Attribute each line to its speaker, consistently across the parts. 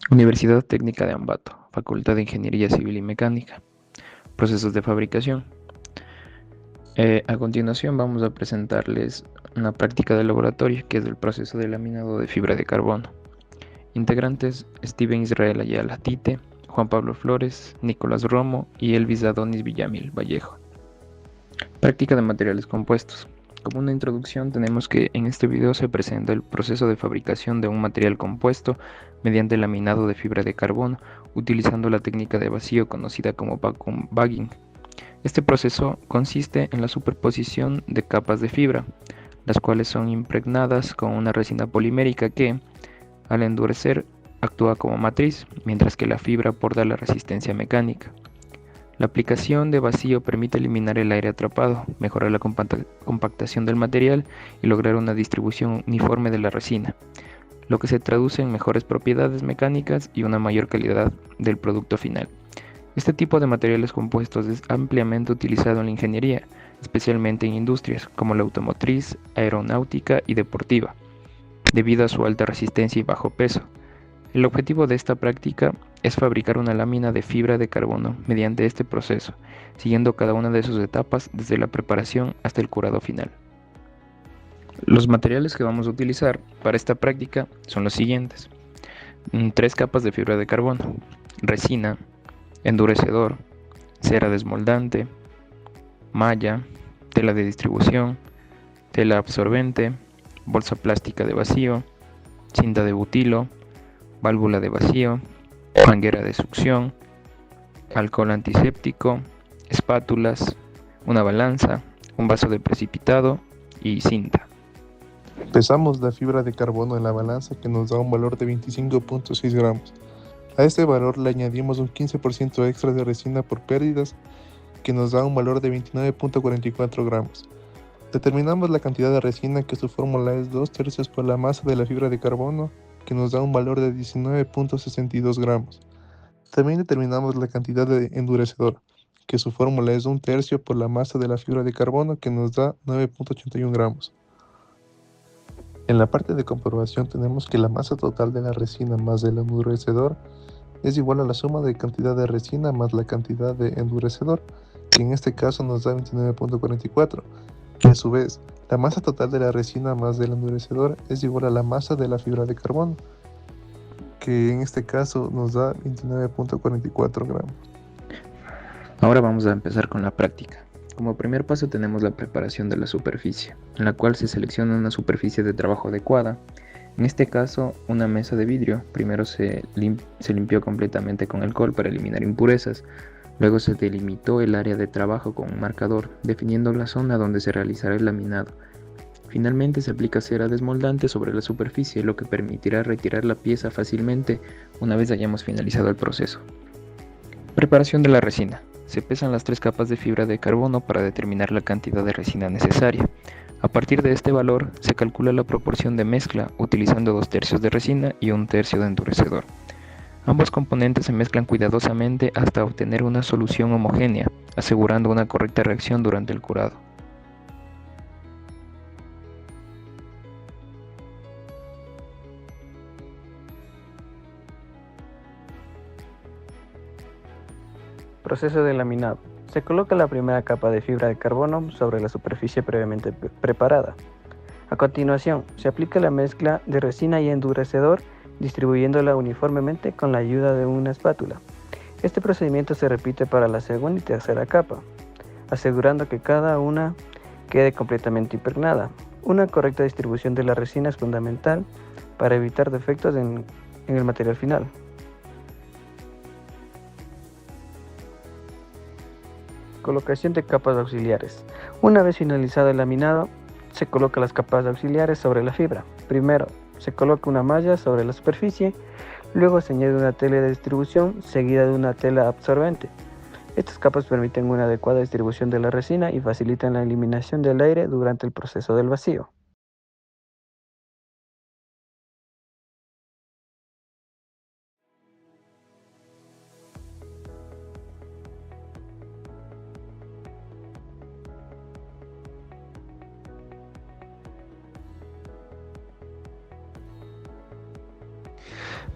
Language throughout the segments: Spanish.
Speaker 1: Universidad Técnica de Ambato, Facultad de Ingeniería Civil y Mecánica. Procesos de fabricación. A continuación vamos a presentarles una práctica de laboratorio que es el proceso de laminado de fibra de carbono. Integrantes: Steven Israel Ayala Tite, Juan Pablo Flores, Nicolás Romo y Elvis Adonis Villamil Vallejo. Práctica de materiales compuestos. Como una introducción tenemos que en este video se presenta el proceso de fabricación de un material compuesto mediante laminado de fibra de carbono utilizando la técnica de vacío conocida como vacuum bagging. Este proceso consiste en la superposición de capas de fibra, las cuales son impregnadas con una resina polimérica que, al endurecer, actúa como matriz, mientras que la fibra aporta la resistencia mecánica. La aplicación de vacío permite eliminar el aire atrapado, mejorar la compactación del material y lograr una distribución uniforme de la resina, lo que se traduce en mejores propiedades mecánicas y una mayor calidad del producto final. Este tipo de materiales compuestos es ampliamente utilizado en la ingeniería, especialmente en industrias como la automotriz, aeronáutica y deportiva, debido a su alta resistencia y bajo peso. El objetivo de esta práctica es fabricar una lámina de fibra de carbono mediante este proceso, siguiendo cada una de sus etapas desde la preparación hasta el curado final. Los materiales que vamos a utilizar para esta práctica son los siguientes: 3 capas de fibra de carbono, resina, endurecedor, cera desmoldante, malla, tela de distribución, tela absorbente, bolsa plástica de vacío, cinta de butilo, válvula de vacío, manguera de succión, alcohol antiséptico, espátulas, una balanza, un vaso de precipitado y cinta.
Speaker 2: Pesamos la fibra de carbono en la balanza, que nos da un valor de 25.6 gramos. A este valor le añadimos un 15% extra de resina por pérdidas, que nos da un valor de 29.44 gramos. Determinamos la cantidad de resina, que su fórmula es 2/3 por la masa de la fibra de carbono, que nos da un valor de 19.62 gramos. También determinamos la cantidad de endurecedor, que su fórmula es 1/3 por la masa de la fibra de carbono, que nos da 9.81 gramos. En la parte de comprobación tenemos que la masa total de la resina más el endurecedor es igual a la suma de cantidad de resina más la cantidad de endurecedor, que en este caso nos da 29.44, y a su vez la masa total de la resina más del endurecedor es igual a la masa de la fibra de carbono, que en este caso nos da 29.44 gramos.
Speaker 1: Ahora vamos a empezar con la práctica. Como primer paso tenemos la preparación de la superficie, en la cual se selecciona una superficie de trabajo adecuada. En este caso, una mesa de vidrio. Primero se limpió completamente con alcohol para eliminar impurezas. Luego se delimitó el área de trabajo con un marcador, definiendo la zona donde se realizará el laminado. Finalmente se aplica cera desmoldante sobre la superficie, lo que permitirá retirar la pieza fácilmente una vez hayamos finalizado el proceso. Preparación de la resina. Se pesan las 3 capas de fibra de carbono para determinar la cantidad de resina necesaria. A partir de este valor, se calcula la proporción de mezcla utilizando 2/3 de resina y 1/3 de endurecedor. Ambos componentes se mezclan cuidadosamente hasta obtener una solución homogénea, asegurando una correcta reacción durante el curado.
Speaker 3: Proceso de laminado. Se coloca la primera capa de fibra de carbono sobre la superficie previamente preparada. A continuación, se aplica la mezcla de resina y endurecedor, distribuyéndola uniformemente con la ayuda de una espátula. Este procedimiento se repite para la segunda y tercera capa, asegurando que cada una quede completamente impregnada. Una correcta distribución de la resina es fundamental para evitar defectos en el material final. Colocación de capas auxiliares. Una vez finalizado el laminado, se coloca las capas auxiliares sobre la fibra. Primero, se coloca una malla sobre la superficie, luego se añade una tela de distribución seguida de una tela absorbente. Estas capas permiten una adecuada distribución de la resina y facilitan la eliminación del aire durante el proceso del vacío.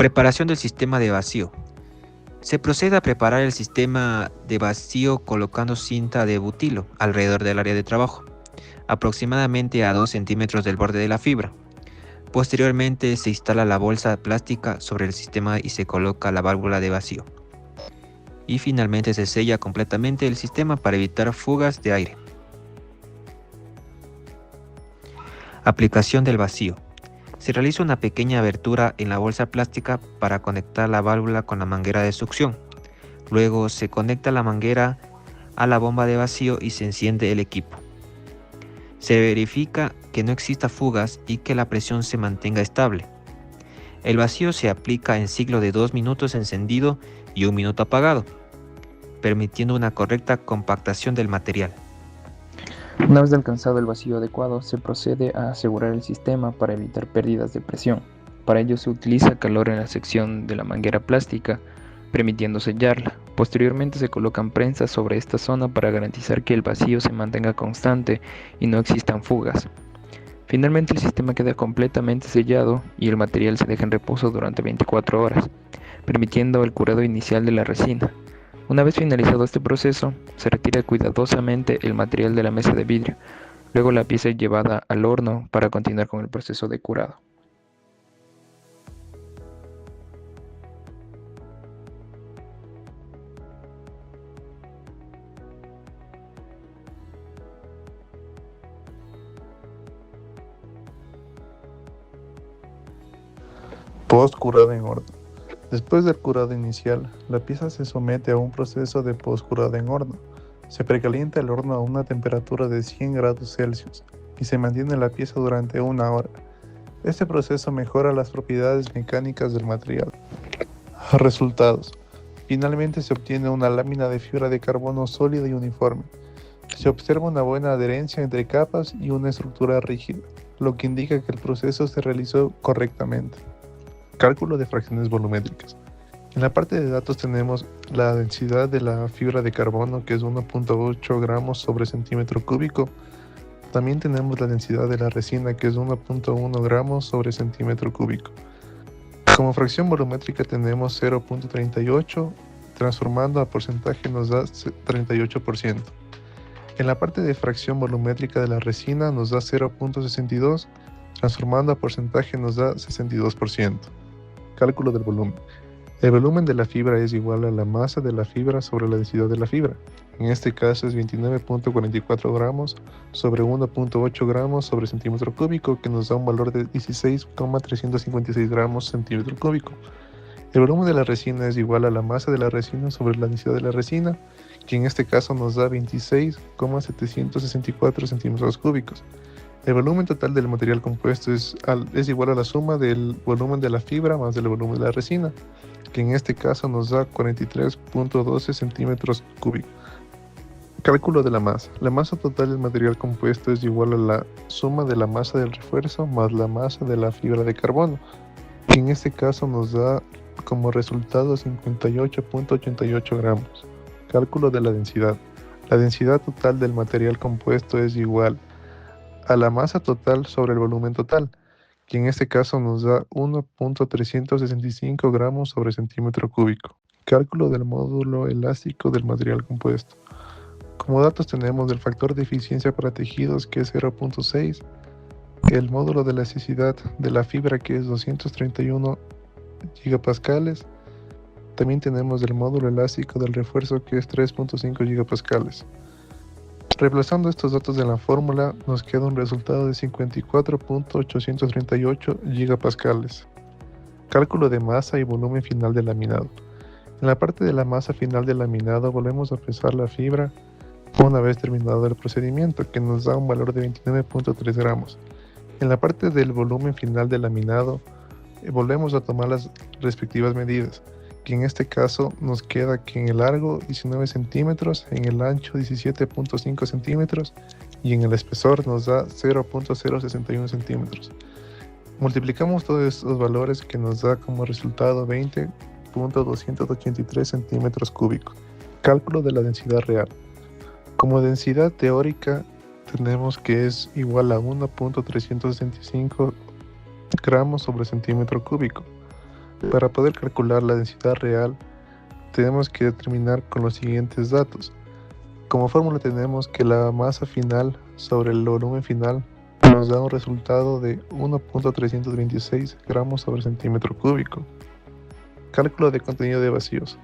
Speaker 4: Preparación del sistema de vacío. Se procede a preparar el sistema de vacío colocando cinta de butilo alrededor del área de trabajo, aproximadamente a 2 centímetros del borde de la fibra. Posteriormente se instala la bolsa plástica sobre el sistema y se coloca la válvula de vacío. Y finalmente se sella completamente el sistema para evitar fugas de aire. Aplicación del vacío. Se realiza una pequeña abertura en la bolsa plástica para conectar la válvula con la manguera de succión. Luego se conecta la manguera a la bomba de vacío y se enciende el equipo. Se verifica que no exista fugas y que la presión se mantenga estable. El vacío se aplica en ciclo de 2 minutos encendido y 1 minuto apagado, permitiendo una correcta compactación del material.
Speaker 1: Una vez alcanzado el vacío adecuado, se procede a asegurar el sistema para evitar pérdidas de presión. Para ello se utiliza calor en la sección de la manguera plástica, permitiendo sellarla. Posteriormente se colocan prensas sobre esta zona para garantizar que el vacío se mantenga constante y no existan fugas. Finalmente el sistema queda completamente sellado y el material se deja en reposo durante 24 horas, permitiendo el curado inicial de la resina. Una vez finalizado este proceso, se retira cuidadosamente el material de la mesa de vidrio. Luego la pieza es llevada al horno para continuar con el proceso de curado.
Speaker 2: Post-curado en horno. Después del curado inicial, la pieza se somete a un proceso de post-curado en horno. Se precalienta el horno a una temperatura de 100 grados Celsius y se mantiene la pieza durante 1 hora. Este proceso mejora las propiedades mecánicas del material. Resultados. Finalmente se obtiene una lámina de fibra de carbono sólida y uniforme. Se observa una buena adherencia entre capas y una estructura rígida, lo que indica que el proceso se realizó correctamente. Cálculo de fracciones volumétricas. En la parte de datos tenemos la densidad de la fibra de carbono, que es 1.8 gramos sobre centímetro cúbico. También tenemos la densidad de la resina, que es 1.1 gramos sobre centímetro cúbico. Como fracción volumétrica tenemos 0.38, transformando a porcentaje nos da 38%. En la parte de fracción volumétrica de la resina nos da 0.62, transformando a porcentaje nos da 62%. Cálculo del volumen. El volumen de la fibra es igual a la masa de la fibra sobre la densidad de la fibra. En este caso es 29.44 gramos sobre 1.8 gramos sobre centímetro cúbico, que nos da un valor de 16,356 gramos centímetro cúbico. El volumen de la resina es igual a la masa de la resina sobre la densidad de la resina, que en este caso nos da 26,764 centímetros cúbicos. El volumen total del material compuesto es igual a la suma del volumen de la fibra más del volumen de la resina, que en este caso nos da 43.12 centímetros cúbicos. Cálculo de la masa. La masa total del material compuesto es igual a la suma de la masa del refuerzo más la masa de la fibra de carbono, que en este caso nos da como resultado 58.88 gramos. Cálculo de la densidad. La densidad total del material compuesto es igual a la masa total sobre el volumen total, que en este caso nos da 1.365 gramos sobre centímetro cúbico. Cálculo del módulo elástico del material compuesto. Como datos tenemos el factor de eficiencia para tejidos, que es 0.6, el módulo de elasticidad de la fibra, que es 231 gigapascales. También tenemos el módulo elástico del refuerzo, que es 3.5 gigapascales. Reemplazando estos datos en la fórmula, nos queda un resultado de 54.838 gigapascales. Cálculo de masa y volumen final del laminado. En la parte de la masa final del laminado volvemos a pesar la fibra una vez terminado el procedimiento, que nos da un valor de 29.3 gramos. En la parte del volumen final del laminado volvemos a tomar las respectivas medidas, que en este caso nos queda que en el largo 19 centímetros, en el ancho 17.5 centímetros y en el espesor nos da 0.061 centímetros. Multiplicamos todos estos valores, que nos da como resultado 20.283 centímetros cúbicos. Cálculo de la densidad real. Como densidad teórica tenemos que es igual a 1.365 gramos sobre centímetro cúbico. Para poder calcular la densidad real, tenemos que determinar con los siguientes datos. Como fórmula tenemos que la masa final sobre el volumen final nos da un resultado de 1.326 gramos sobre centímetro cúbico. Cálculo de contenido de vacíos.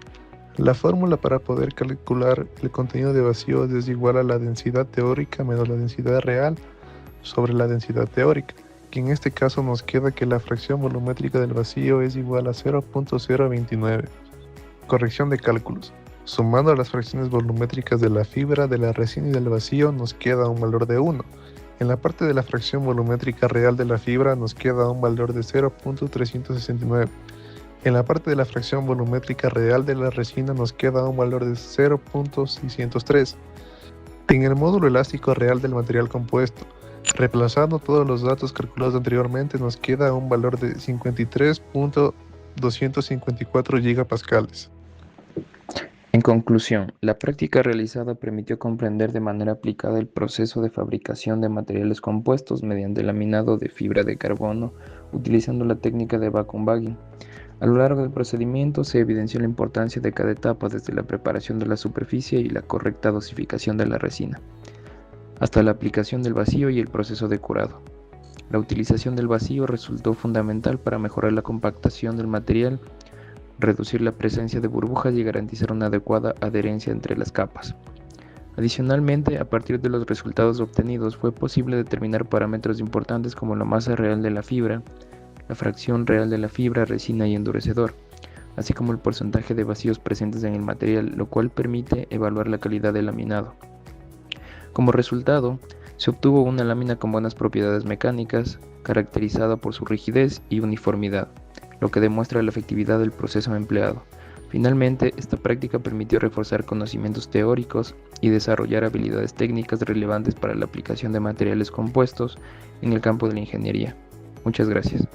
Speaker 2: La fórmula para poder calcular el contenido de vacíos es igual a la densidad teórica menos la densidad real sobre la densidad teórica, que en este caso nos queda que la fracción volumétrica del vacío es igual a 0.029. Corrección de cálculos. Sumando las fracciones volumétricas de la fibra, de la resina y del vacío nos queda un valor de 1. En la parte de la fracción volumétrica real de la fibra nos queda un valor de 0.369. En la parte de la fracción volumétrica real de la resina nos queda un valor de 0.603. En el módulo elástico real del material compuesto, reemplazando todos los datos calculados anteriormente, nos queda un valor de 53.254 gigapascales.
Speaker 1: En conclusión, la práctica realizada permitió comprender de manera aplicada el proceso de fabricación de materiales compuestos mediante laminado de fibra de carbono utilizando la técnica de vacuum bagging. A lo largo del procedimiento se evidenció la importancia de cada etapa desde la preparación de la superficie y la correcta dosificación de la resina, hasta la aplicación del vacío y el proceso de curado. La utilización del vacío resultó fundamental para mejorar la compactación del material, reducir la presencia de burbujas y garantizar una adecuada adherencia entre las capas. Adicionalmente, a partir de los resultados obtenidos fue posible determinar parámetros importantes como la masa real de la fibra, la fracción real de la fibra, resina y endurecedor, así como el porcentaje de vacíos presentes en el material, lo cual permite evaluar la calidad del laminado. Como resultado, se obtuvo una lámina con buenas propiedades mecánicas, caracterizada por su rigidez y uniformidad, lo que demuestra la efectividad del proceso empleado. Finalmente, esta práctica permitió reforzar conocimientos teóricos y desarrollar habilidades técnicas relevantes para la aplicación de materiales compuestos en el campo de la ingeniería. Muchas gracias.